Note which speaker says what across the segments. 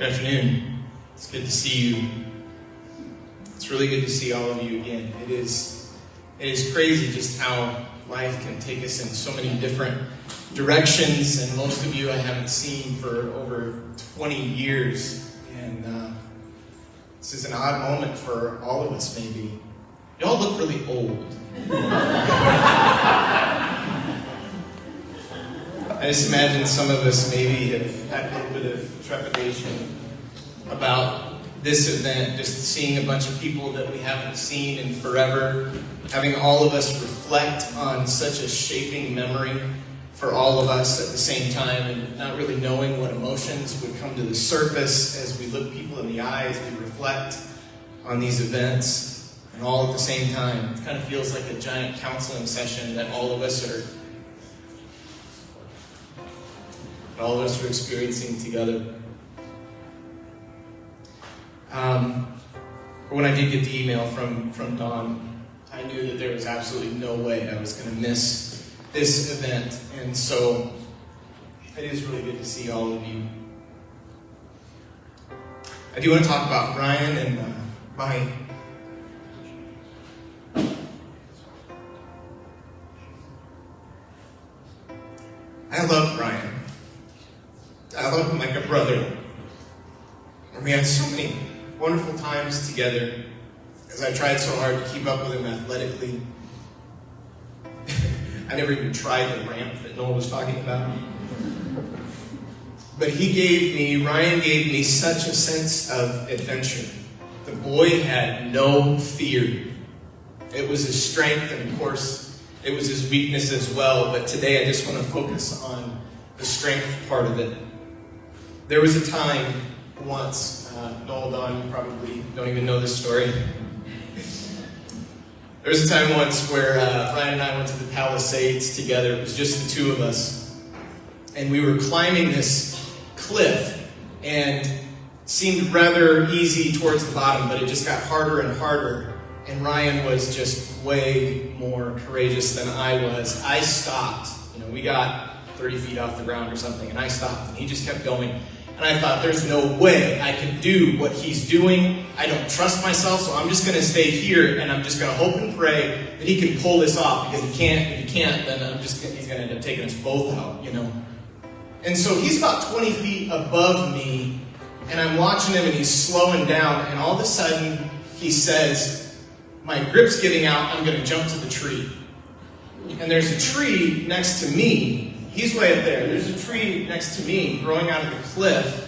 Speaker 1: Good afternoon. It's good to see you. It's really good to see all of you again. It is crazy just how life can take us in so many different directions, and most of you I haven't seen for over 20 years, and this is an odd moment for all of us maybe. Y'all look really old. I just imagine some of us maybe have had a little bit of trepidation about this event, just seeing a bunch of people that we haven't seen in forever, having all of us reflect on such a shaping memory for all of us at the same time, and not really knowing what emotions would come to the surface as we look people in the eyes, we reflect on these events, and all at the same time. It kind of feels like a giant counseling session that all of us are experiencing together. When I did get the email from Dawn, I knew that there was absolutely no way I was going to miss this event, and so it is really good to see all of you. I do want to talk about Ryan and Bonnie. I love Ryan. I love him like a brother. And we had so many wonderful times together as I tried so hard to keep up with him athletically. I never even tried the ramp that Noel was talking about. But Ryan gave me such a sense of adventure. The boy had no fear. It was his strength, and of course, it was his weakness as well. But today I just want to focus on the strength part of it. There was a time once, Noel, Don, you probably don't even know this story. There was a time once where Ryan and I went to the Palisades together. It was just the two of us. And we were climbing this cliff, and it seemed rather easy towards the bottom, but it just got harder and harder. And Ryan was just way more courageous than I was. I stopped. We got 30 feet off the ground or something, and I stopped, and he just kept going. And I thought, there's no way I can do what he's doing. I don't trust myself, so I'm just going to stay here, and I'm just going to hope and pray that he can pull this off, because if he can't, then he's going to end up taking us both out, And so he's about 20 feet above me, and I'm watching him, and he's slowing down, and all of a sudden, he says, my grip's giving out, I'm going to jump to the tree. And there's a tree next to me. He's way up there. There's a tree next to me growing out of the cliff.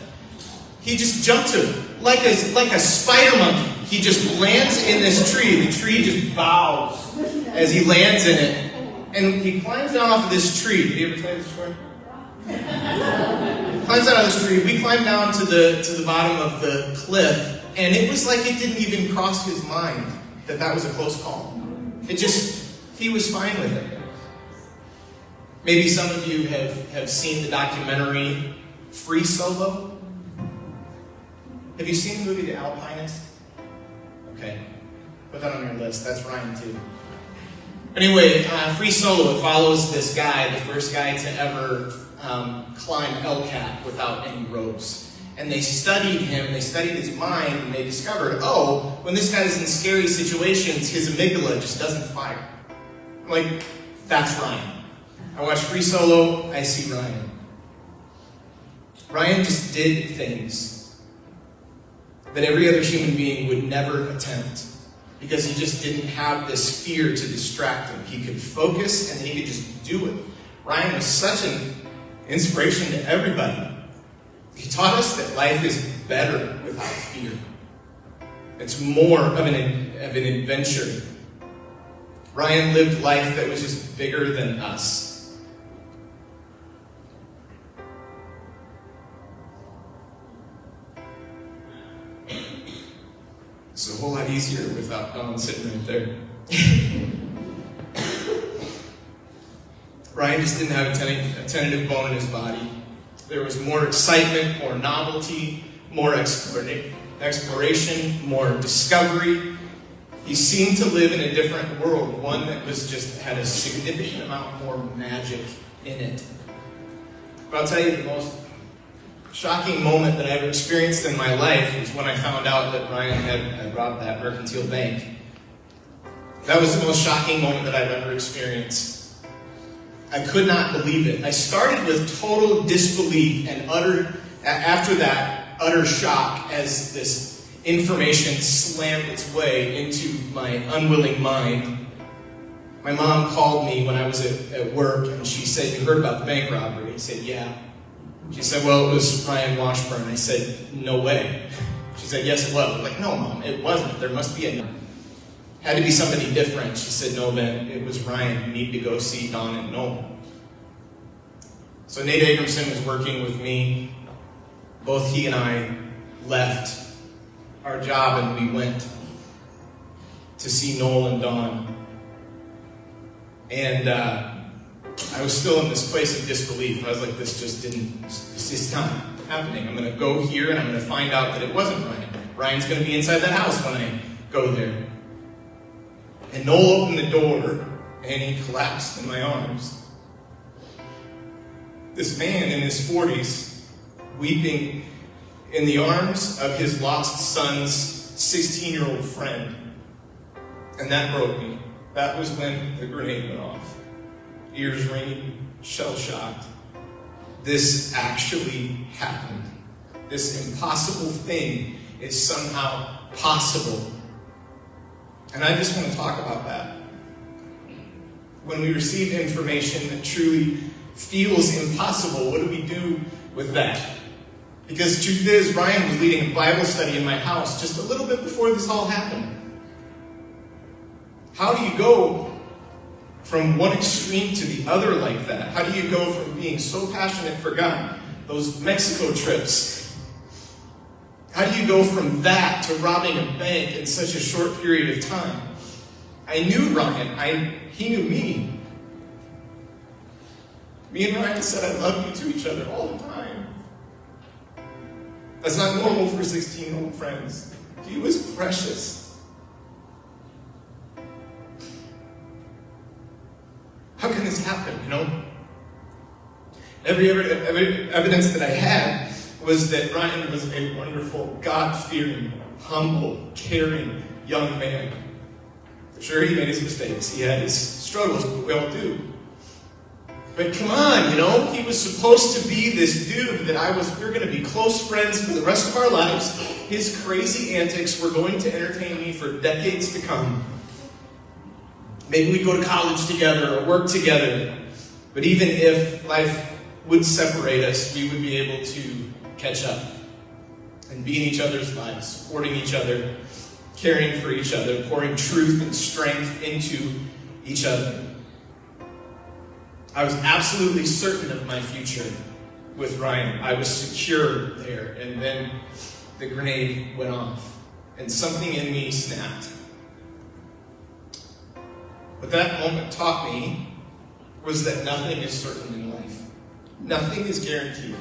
Speaker 1: He just jumped to it like a spider monkey. He just lands in this tree. The tree just bows as he lands in it. And he climbs down off of this tree. Did you ever tell this story? Climbs down off this tree. We climbed down to the bottom of the cliff, and it was like it didn't even cross his mind that was a close call. He was fine with it. Maybe some of you have seen the documentary Free Solo. Have you seen the movie The Alpinist? Okay, put that on your list. That's Ryan too. Anyway, Free Solo, it follows this guy, the first guy to ever climb El Cap without any ropes. And they studied him, they studied his mind, and they discovered, when this guy's in scary situations, his amygdala just doesn't fire. I'm like, that's Ryan. I watch Free Solo, I see Ryan. Ryan just did things that every other human being would never attempt, because he just didn't have this fear to distract him. He could focus, and he could just do it. Ryan was such an inspiration to everybody. He taught us that life is better without fear. It's more of an adventure. Ryan lived life that was just bigger than us. It's a whole lot easier without Don sitting right there. Ryan just didn't have a tentative bone in his body. There was more excitement, more novelty, more exploration, more discovery. He seemed to live in a different world, one that had a significant amount more magic in it. But I'll tell you, the most shocking moment that I ever experienced in my life was when I found out that Ryan had robbed that mercantile bank. That was the most shocking moment that I've ever experienced. I could not believe it. I started with total disbelief and after that, utter shock as this information slammed its way into my unwilling mind. My mom called me when I was at work, and she said, "You heard about the bank robbery?" I said, "Yeah." She said, "Well, it was Ryan Washburn." I said, "No way." She said, "Yes, it was." I was like, "No, Mom, it wasn't. There must be had to be somebody different." She said, "No, Ben, it was Ryan. You need to go see Don and Noel." So Nate Abramson was working with me. Both he and I left our job and we went to see Noel and Don. And I was still in this place of disbelief. I was like, this is not happening. I'm going to go here and I'm going to find out that it wasn't Ryan. Ryan's going to be inside that house when I go there. And Noel opened the door and he collapsed in my arms. This man in his 40s, weeping in the arms of his lost son's 16-year-old friend. And that broke me. That was when the grenade went off. Ears ringing, shell-shocked. This actually happened. This impossible thing is somehow possible. And I just want to talk about that. When we receive information that truly feels impossible, what do we do with that? Because the truth is, Ryan was leading a Bible study in my house just a little bit before this all happened. How do you go from one extreme to the other like that? How do you go from being so passionate for God, those Mexico trips? How do you go from that to robbing a bank in such a short period of time? I knew Ryan. He knew me. Me and Ryan said I love you to each other all the time. That's not normal for 16-year-old friends. He was precious. How can this happen, Every evidence that I had was that Ryan was a wonderful, God-fearing, humble, caring young man. Sure, he made his mistakes. He had his struggles, but we all do. But come on, he was supposed to be this dude that we were going to be close friends for the rest of our lives. His crazy antics were going to entertain me for decades to come. Maybe we'd go to college together or work together. But even if life would separate us, we would be able to catch up and be in each other's lives, supporting each other, caring for each other, pouring truth and strength into each other. I was absolutely certain of my future with Ryan. I was secure there. And then the grenade went off. And something in me snapped. What that moment taught me was that nothing is certain in life. Nothing is guaranteed.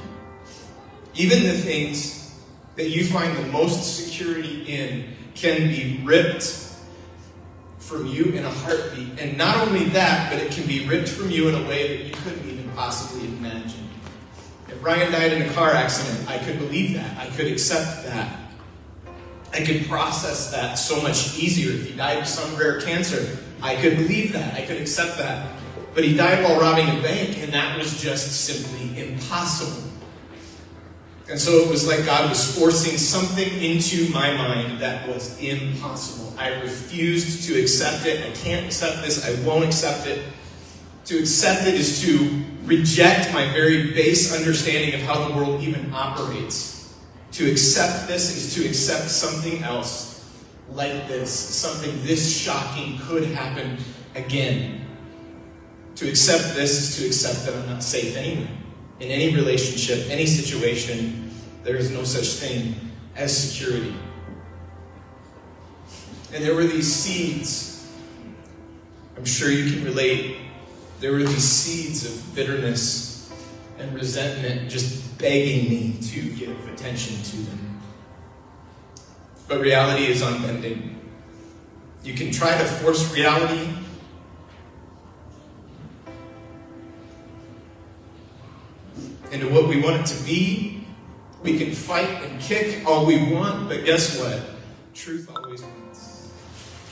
Speaker 1: Even the things that you find the most security in can be ripped from you in a heartbeat. And not only that, but it can be ripped from you in a way that you couldn't even possibly imagine. If Ryan died in a car accident, I could believe that. I could accept that. I could process that so much easier. If he died of some rare cancer, I could believe that. I could accept that. But he died while robbing a bank, and that was just simply impossible. And so it was like God was forcing something into my mind that was impossible. I refused to accept it. I can't accept this. I won't accept it. To accept it is to reject my very base understanding of how the world even operates. To accept this is to accept something else like this. Something this shocking could happen again. To accept this is to accept that I'm not safe anywhere. In any relationship, any situation, there is no such thing as security. And there were these seeds. I'm sure you can relate. There were these seeds of bitterness and resentment just begging me to give attention to them. But reality is unbending. You can try to force reality into what we want it to be, We can fight and kick all we want, but guess what? Truth always wins.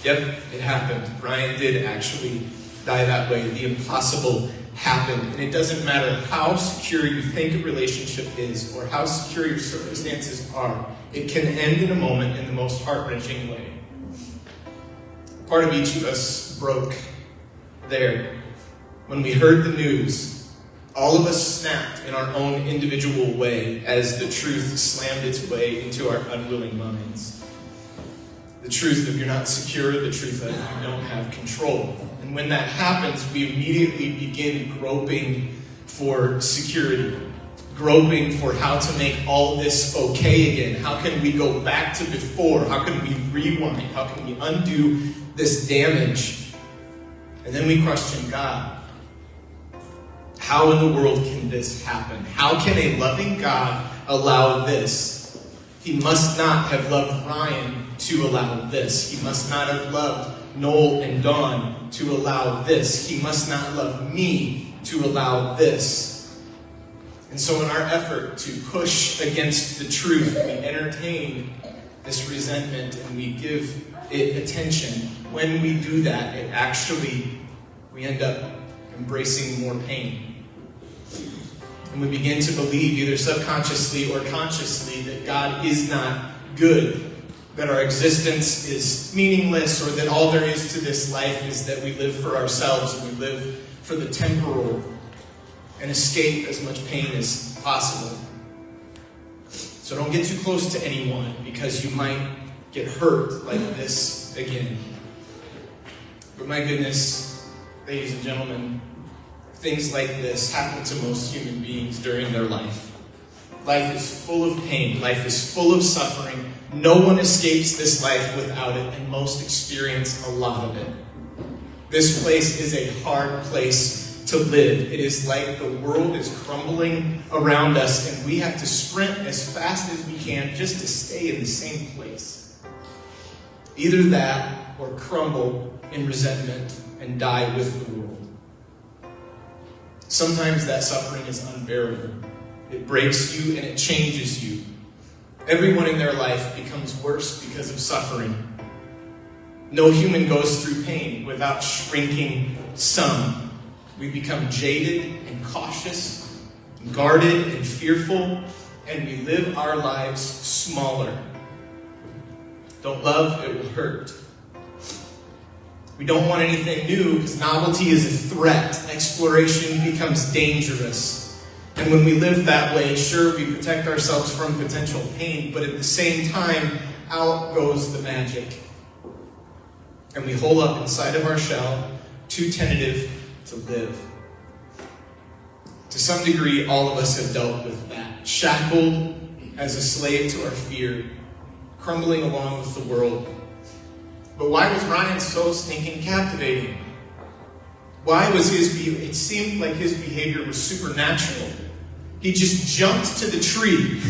Speaker 1: Yep, it happened. Ryan did actually die that way. The impossible happened. And it doesn't matter how secure you think a relationship is or how secure your circumstances are, it can end in a moment in the most heart-wrenching way. Part of each of us broke there. When we heard the news, all of us snapped in our own individual way as the truth slammed its way into our unwilling minds. The truth that you're not secure, the truth that you don't have control. And when that happens, we immediately begin groping for security, groping for how to make all this okay again. How can we go back to before? How can we rewind? How can we undo this damage? And then we question God. How in the world can this happen? How can a loving God allow this? He must not have loved Ryan to allow this. He must not have loved Noel and Dawn to allow this. He must not love me to allow this. And so in our effort to push against the truth, we entertain this resentment and we give it attention. When we do that, we end up embracing more pain. And we begin to believe, either subconsciously or consciously, that God is not good, that our existence is meaningless, or that all there is to this life is that we live for ourselves and we live for the temporal and escape as much pain as possible. So don't get too close to anyone because you might get hurt like this again. But my goodness, ladies and gentlemen, things like this happen to most human beings during their life. Life is full of pain. Life is full of suffering. No one escapes this life without it, and most experience a lot of it. This place is a hard place to live. It is like the world is crumbling around us, and we have to sprint as fast as we can just to stay in the same place. Either that or crumble in resentment and die with the world. Sometimes that suffering is unbearable. It breaks you and it changes you. Everyone in their life becomes worse because of suffering. No human goes through pain without shrinking some. We become jaded and cautious, guarded and fearful, and we live our lives smaller. Don't love, it will hurt. We don't want anything new because novelty is a threat. Exploration becomes dangerous. And when we live that way, sure, we protect ourselves from potential pain, but at the same time, out goes the magic. And we hole up inside of our shell, too tentative to live. To some degree, all of us have dealt with that. Shackled as a slave to our fear, crumbling along with the world. But why was Ryan so stinking captivating? Why was it seemed like his behavior was supernatural. He just jumped to the tree.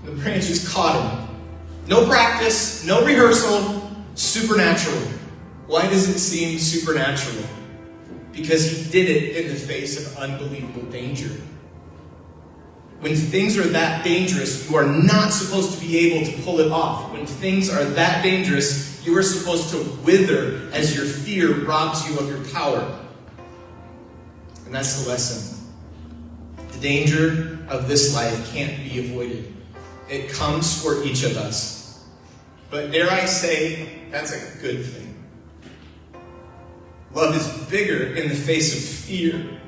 Speaker 1: The branches caught him. No practice, no rehearsal, supernatural. Why does it seem supernatural? Because he did it in the face of unbelievable danger. When things are that dangerous, you are not supposed to be able to pull it off. When things are that dangerous, you are supposed to wither as your fear robs you of your power. And that's the lesson. The danger of this life can't be avoided. It comes for each of us. But dare I say, that's a good thing. Love is bigger in the face of fear.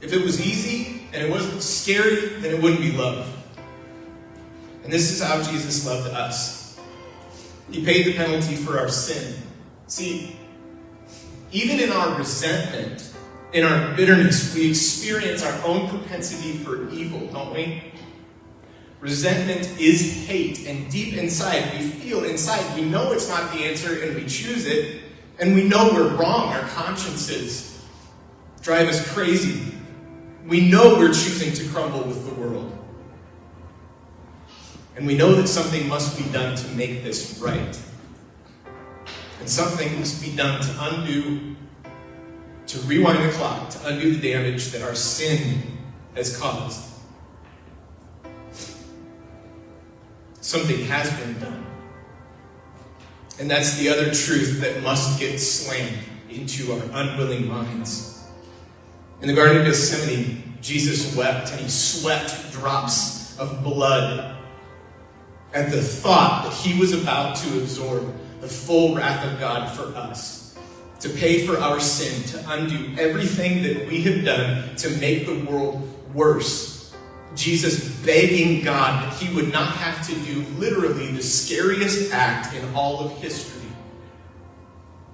Speaker 1: If it was easy and it wasn't scary, then it wouldn't be love. And this is how Jesus loved us. He paid the penalty for our sin. See, even in our resentment, in our bitterness, we experience our own propensity for evil, don't we? Resentment is hate, and deep inside, we feel inside, we know it's not the answer, and we choose it, and we know we're wrong. Our consciences drive us crazy. We know we're choosing to crumble with the world. And we know that something must be done to make this right. And something must be done to undo, to rewind the clock, to undo the damage that our sin has caused. something has been done. And that's the other truth that must get slammed into our unwilling minds. In the Garden of Gethsemane, Jesus wept, and he sweat drops of blood at the thought that he was about to absorb the full wrath of God for us, to pay for our sin, to undo everything that we have done to make the world worse. Jesus begging God that he would not have to do literally the scariest act in all of history.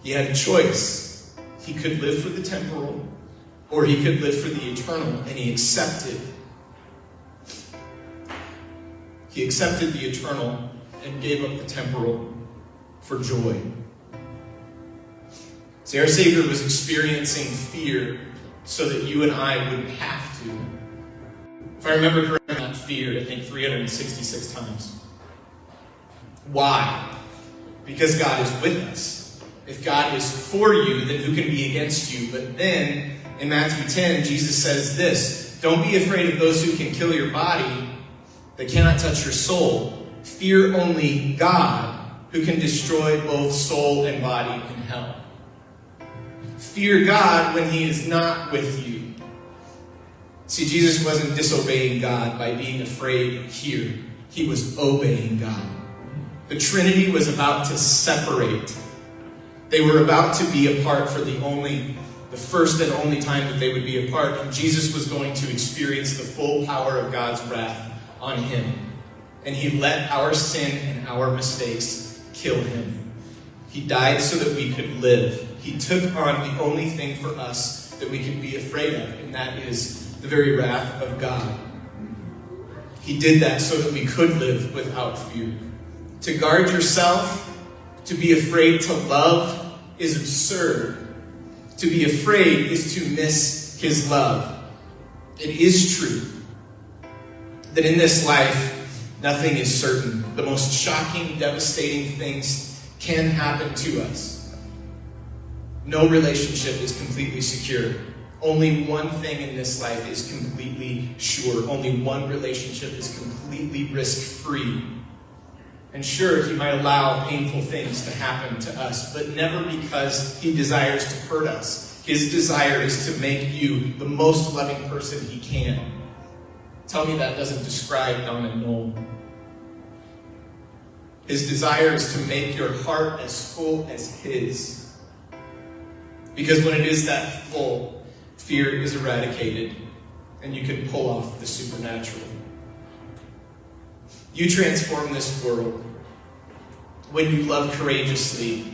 Speaker 1: He had a choice. He could live for the temporal, or he could live for the eternal, and he accepted. He accepted the eternal and gave up the temporal for joy. See, our Savior was experiencing fear so that you and I wouldn't have to. If I remember correctly, not fear, I think 366 times. Why? Because God is with us. If God is for you, then who can be against you? But then, in Matthew 10, Jesus says this: don't be afraid of those who can kill your body, but cannot touch your soul. Fear only God, who can destroy both soul and body in hell. Fear God when he is not with you. See, Jesus wasn't disobeying God by being afraid here. He was obeying God. The Trinity was about to separate. They were about to be apart for the first and only time that they would be apart. And Jesus was going to experience the full power of God's wrath on him. And he let our sin and our mistakes kill him. He died so that we could live. He took on the only thing for us that we can be afraid of, and that is the very wrath of God. He did that so that we could live without fear. To guard yourself, to be afraid to love is absurd. To be afraid is to miss his love. It is true that in this life, nothing is certain. The most shocking, devastating things can happen to us. No relationship is completely secure. Only one thing in this life is completely sure. Only one relationship is completely risk-free. And sure, he might allow painful things to happen to us, but never because he desires to hurt us. His desire is to make you the most loving person he can. Tell me that doesn't describe Don and Noel. His desire is to make your heart as full as his. Because when it is that full, fear is eradicated, and you can pull off the supernatural. You transform this world when you love courageously.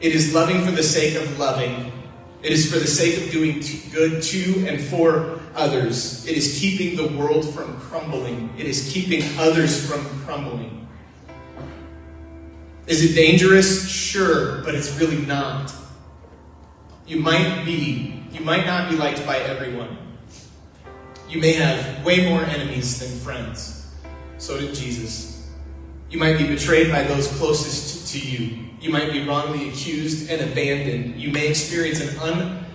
Speaker 1: It is loving for the sake of loving. It is for the sake of doing good to and for others. It is keeping the world from crumbling. It is keeping others from crumbling. Is it dangerous? Sure, but it's really not. You might not be liked by everyone. You may have way more enemies than friends. So did Jesus. You might be betrayed by those closest to you. You might be wrongly accused and abandoned. You may experience an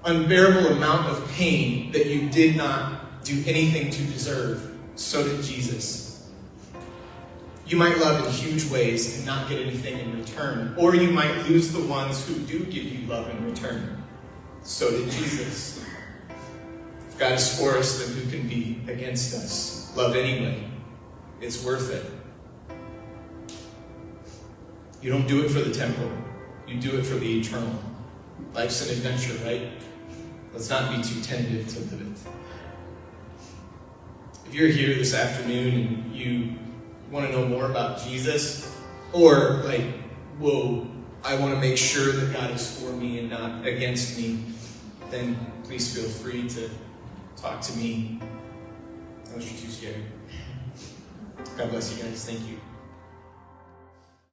Speaker 1: unbearable amount of pain that you did not do anything to deserve. So did Jesus. You might love in huge ways and not get anything in return. Or you might lose the ones who do give you love in return. So did Jesus. If God is for us, then who can be against us? Love anyway. It's worth it. You don't do it for the temporal. You do it for the eternal. Life's an adventure, right? Let's not be too tentative to live it. If you're here this afternoon and you want to know more about Jesus, or whoa, I want to make sure that God is for me and not against me, then please feel free to talk to me. Unless you're too scared. God bless you guys. Thank you.